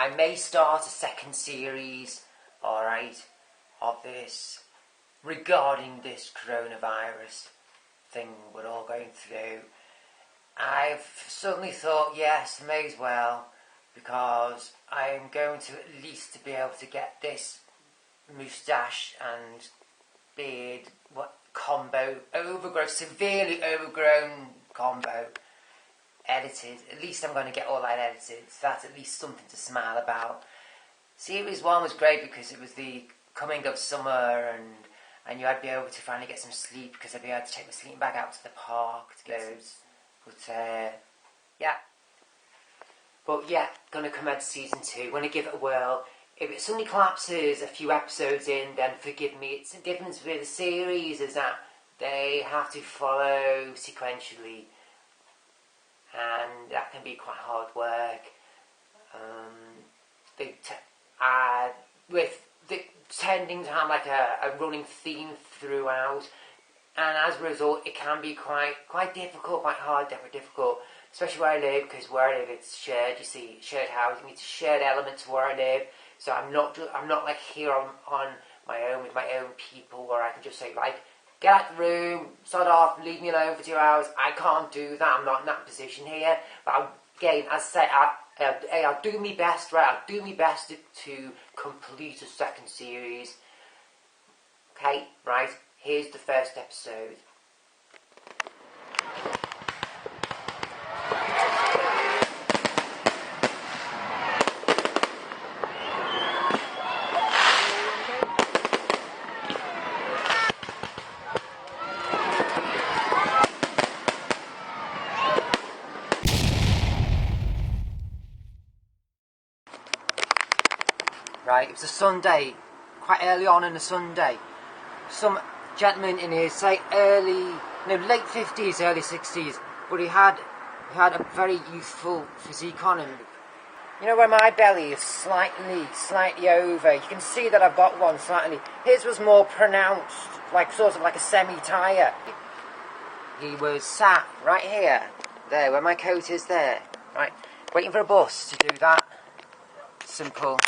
I may start a second series, alright, of this, regarding this coronavirus thing we're all going through. I've suddenly thought, yes, may as well, because I'm going to at least be able to get this moustache and beard combo, severely overgrown combo edited. At least I'm going to get all that edited, so that's at least something to smile about. Series 1 was great because it was the coming of summer, and you had to be able to finally get some sleep, because I'd be able to take my sleeping bag out to the park to go. But going to commence season 2. Going to give it a whirl. If it suddenly collapses a few episodes in, then forgive me. It's the difference with the series is that they have to follow sequentially, and that can be quite hard work. With the tending to have like a running theme throughout, and as a result, it can be quite difficult, quite hard, difficult. Especially where I live, because where I live it's shared. You see, shared housing. It's a shared element to where I live. So I'm not like here on my own with my own people, where I can just say, like, get out the room, sod off, leave me alone for 2 hours. I can't do that. I'm not in that position here. But again, as I say, I'll do my best, right? I'll do my best to complete a second series. Okay, right. Here's the first episode. Right, it was a Sunday, quite early on in a Sunday. Some gentleman in his late 50s, early 60s, but he had a very youthful physique on him. You know where my belly is slightly over. You can see that I've got one slightly. His was more pronounced, sort of like a semi-tire. He was sat right here, there, where my coat is there, right, waiting for a bus to do that simple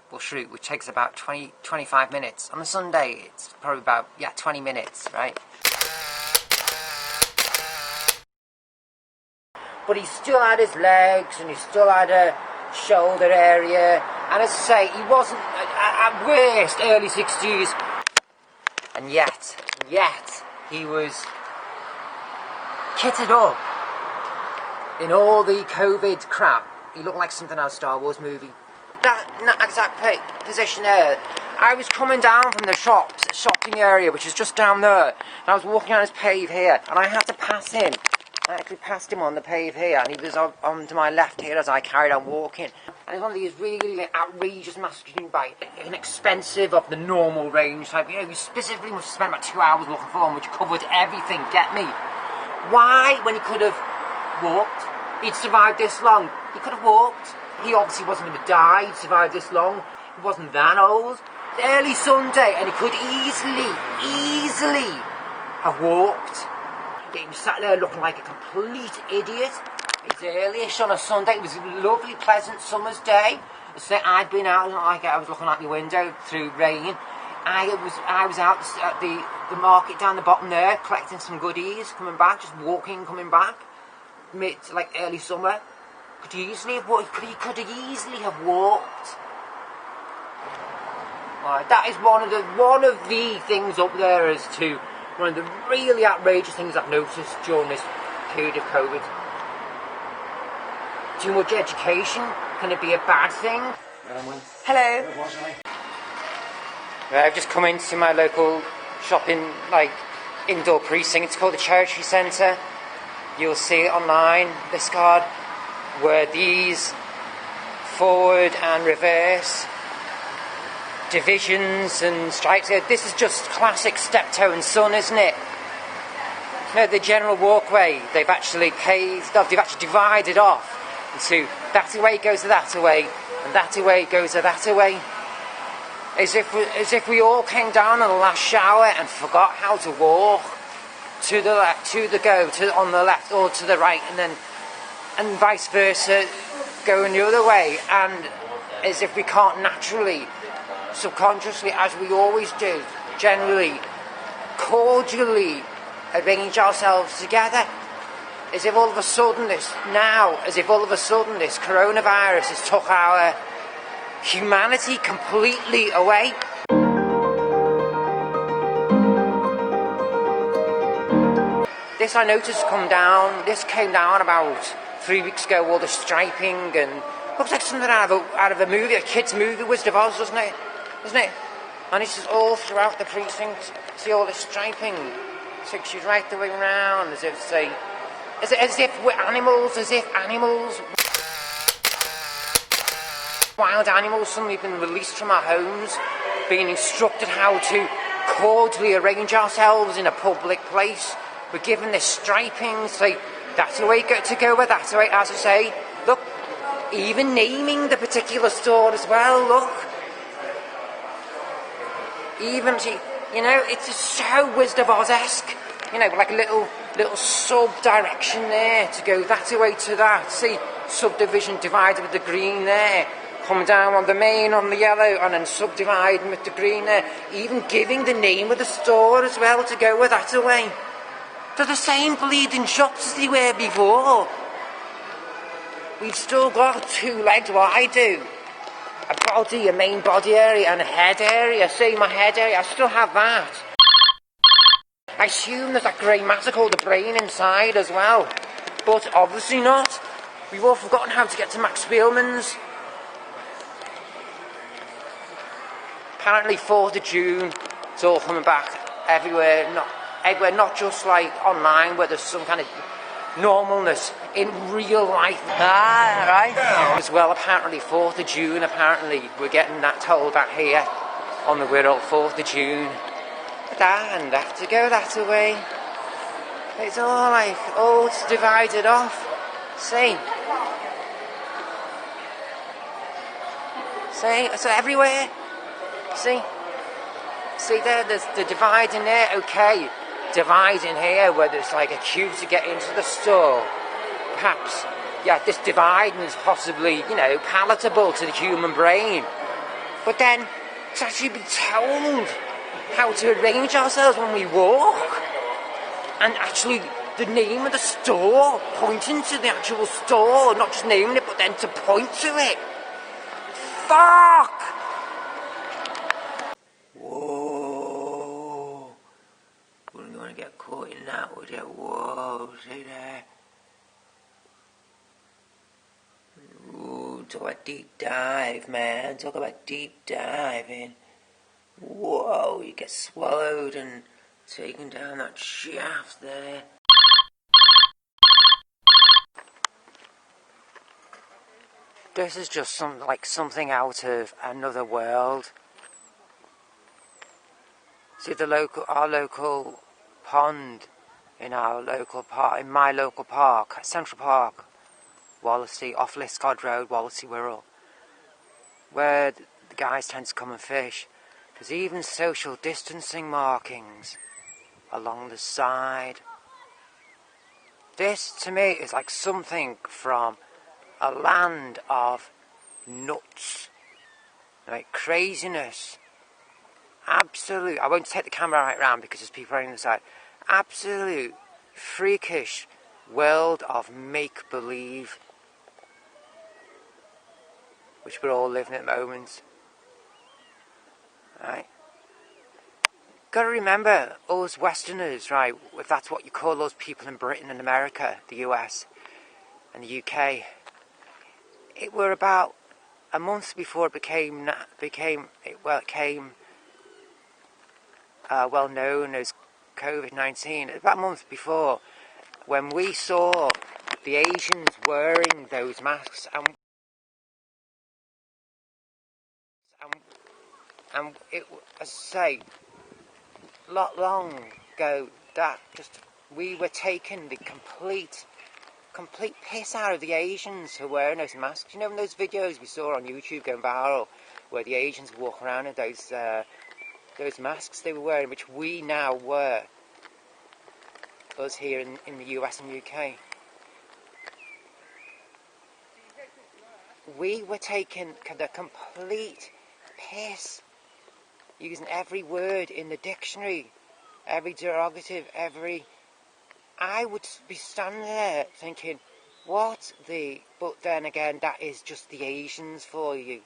bush route, which takes about 25 minutes. On a Sunday, it's probably about, 20 minutes, right? But he still had his legs, and he still had a shoulder area, and as I say, he wasn't, at worst, early 60s, and yet, he was kitted up in all the COVID crap. He looked like something out of a Star Wars movie. That exact position there. I was coming down from the shopping area, which is just down there, and I was walking on his pave here, and I had to pass him. I actually passed him on the pave here, and he was on to my left here as I carried on walking. And it's one of these really outrageous masculine bikes, inexpensive, of the normal range type. You specifically must have spent about 2 hours looking for one, which covered everything. Get me? Why, when he could have walked, he'd survived this long? He could have walked. He obviously wasn't going to die. He'd survived this long. He wasn't that old. Early Sunday, and he could easily have walked. He was sat there looking like a complete idiot. It's early-ish on a Sunday. It was a lovely, pleasant summer's day. I'd been out, I was looking out the window through rain. I was out at the market down the bottom there, collecting some goodies, coming back, just walking, coming back. Early summer. Could he easily have walked? He could easily have walked. That is one of the things up there as to one of the really outrageous things I've noticed during this period of COVID. Too much education, can it be a bad thing? Hello. Where was I? I've just come into my local shopping, indoor precinct. It's called the Charity Centre. You'll see it online, this card, where these forward and reverse divisions and stripes. This is just classic step-toe and son, isn't it? The general walkway, they've actually paved off, they've actually divided off into that away goes to that away, and that away goes to that away. As if we all came down on the last shower and forgot how to walk to the left, on the left or to the right, and vice versa, going the other way. And as if we can't naturally, subconsciously, as we always do, generally, cordially arrange ourselves together. As if all of a sudden this coronavirus has took our humanity completely away. This I noticed this came down about 3 weeks ago, all the striping, and looks like something out of a movie, a kid's movie, Wizard of Oz, doesn't it? And it's just all throughout the precinct. See all the striping, takes you right the way around, as if we're animals, wild animals suddenly been released from our homes, being instructed how to cordially arrange ourselves in a public place. We're given this striping, say, that's the way to go with, that's the way, as I say, look, even naming the particular store as well, look. Even, it's just so Wizard of Oz-esque, like a little sub-direction there to go that's the way to that. See, subdivision divided with the green there, come down on the main on the yellow, and then subdividing with the green there. Even giving the name of the store as well to go with that away. They're the same bleeding shops as they were before. We've still got 2 legs, what I do. A main body area, and a head area. See, my head area, I still have that. I assume there's that grey matter called the brain inside as well. But obviously not. We've all forgotten how to get to Max Spielman's. Apparently 4th of June, it's all coming back everywhere, not just like online where there's some kind of normalness in real life. Right. As well, apparently 4th of June, we're getting that told that here on the Wirral, 4th of June. And have to go that away. It's all it's divided off. See, it's everywhere. See there's the dividing there, okay. Dividing here, where there's like a queue to get into the store. Perhaps, this dividing is possibly, palatable to the human brain. But then, it's actually been told how to arrange ourselves when we walk. And actually, the name of the store, pointing to the actual store, not just naming it, but then to point to it. Fuck! Whoa. Wouldn't want to get caught in that, would you? Whoa, see there? Ooh, talk about deep dive, man. Talk about deep diving. Whoa, you get swallowed and taken down that shaft there. This is just something out of another world. See our local pond in my local park, Central Park, Wallasey, off Liscod Road, Wallasey Wirral, where the guys tend to come and fish. There's even social distancing markings along the side. This, to me, is like something from a land of nuts, like craziness. Absolute, I won't take the camera right round because there's people on the side. Absolute freakish world of make-believe, which we're all living at the moment. Right? Gotta remember, us Westerners, right, if that's what you call those people in Britain and America, the US and the UK, it were about a month before it became well known as COVID-19, about a month before, when we saw the Asians wearing those masks, and it, as I say, not long ago, that just we were taking the complete piss out of the Asians who were wearing those masks. You know, in those videos we saw on YouTube going viral, where the Asians walk around in those masks they were wearing, which we now wear, us here in the US and UK. we were taking the complete piss, using every word in the dictionary, every derogative, I would be standing there thinking, what the... But then again, that is just the Asians for you.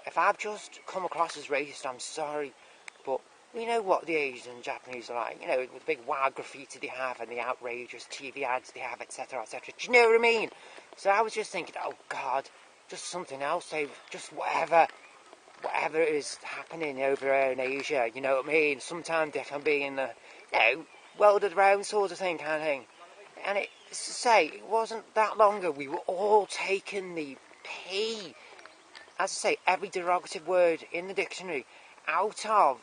If I've just come across as racist, I'm sorry, but we know what the Asians and Japanese are like. You know, with the big wild graffiti they have and the outrageous TV ads they have, etc., etc. Do you know what I mean? So I was just thinking, oh God, just something else, just whatever is happening over there in Asia, you know what I mean? Sometimes they can be in the, you know, welded around sort of thing, kind of thing. And it's to say, it wasn't that long ago, we were all taking the pee, as I say, every derogative word in the dictionary, out of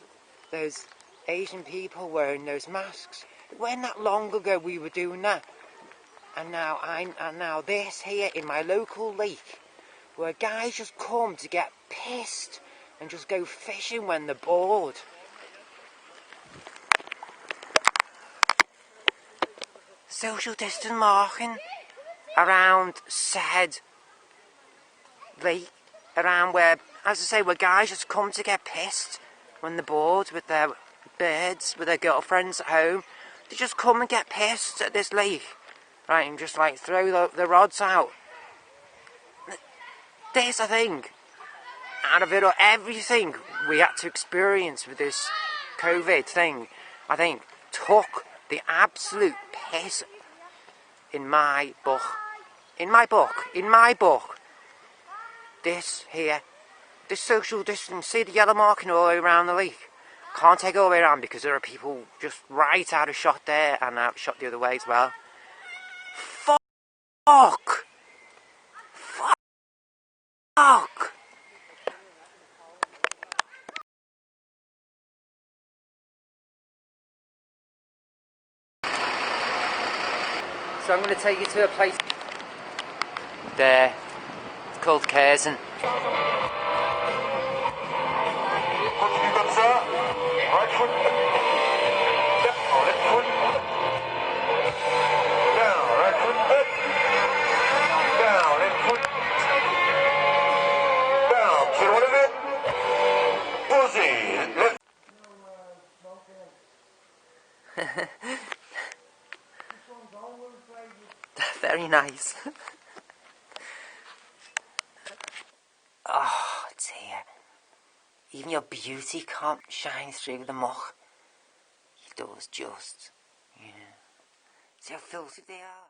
those Asian people wearing those masks. It wasn't that long ago we were doing that. And now this here in my local lake, where guys just come to get pissed and just go fishing when they're bored. Social distance marking around said lake, around where, as I say, where guys just come to get pissed when they're bored with their birds, with their girlfriends at home. They just come and get pissed at this lake, right, and just like throw the rods out. This, I think, out of it all, everything we had to experience with this COVID thing, I think, took the absolute piss in my book. In my book. This here, this social distance, see the yellow marking all the way around the lake? Can't take it all the way around because there are people just right out of shot there and out of shot the other way as well. Fuck! So I'm going to take you to a place there. It's called Curzon. Continue comme ça. Right foot. Down, left foot. Down, right foot. Up. Down, left foot. Down, pied relevé. Posé. Left. Very nice. Oh dear. Even your beauty can't shine through the muck. It does just. Yeah. See how filthy they are.